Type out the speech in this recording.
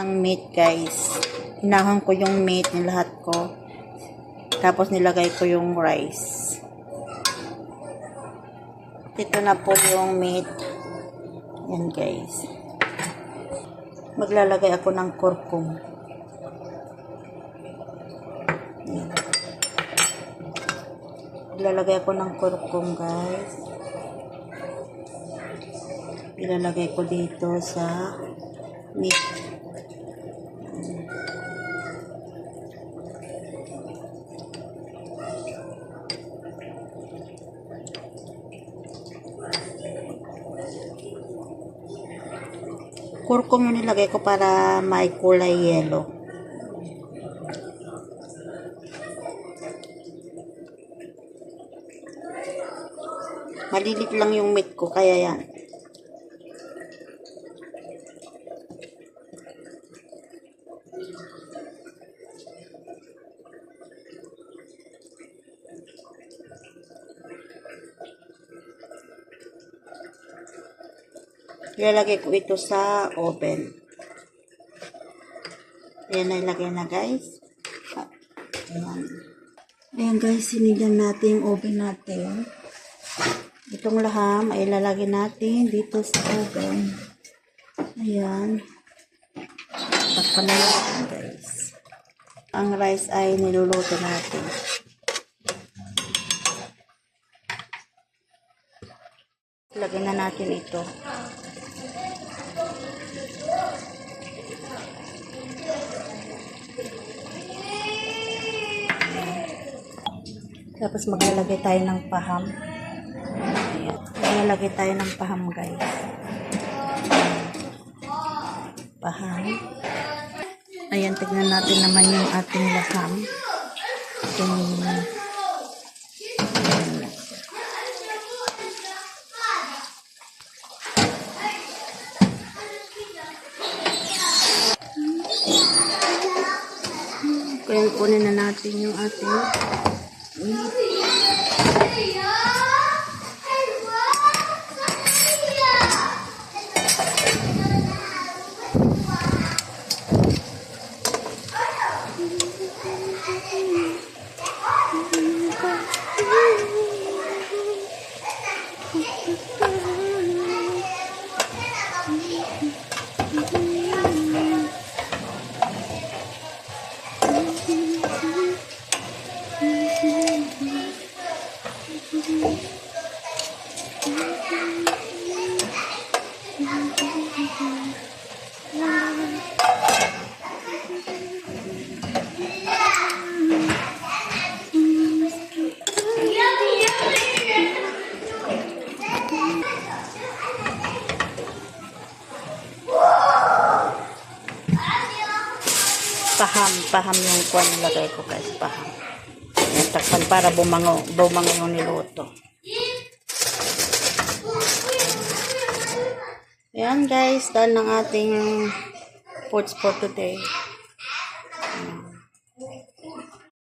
ng meat, guys. Hinahon ko yung meat ng lahat ko. Tapos nilagay ko yung rice. Ito na po yung meat. Yan, guys. Maglalagay ako ng kurkum. Yan. Maglalagay ako ng kurkum, guys. Ilalagay ko dito sa meat. Kurkum yung nilagay ko para may kulay yellow. Malilit lang yung meat ko, kaya yan. Ilalagay ko ito sa oven. Ayan na, ilagay na, guys. Ayan. Ayan, guys, sinigyan natin yung oven natin. Itong laham ay ilalagay natin dito sa oven. Ayan. Takpan na natin, guys. Ang rice ay niluluto natin. Lagyan na natin ito. Tapos maglalagay tayo ng paham. Ayan. Maglalagay tayo ng paham, guys. Paham. Ayan, tignan natin naman yung ating laham. Kaya kunin na natin yung ating paham yung kuwan nilagay ko, guys, paham. Yan, takpan para bumango yung niluto. Ayan, guys, dahil ng ating foods for today.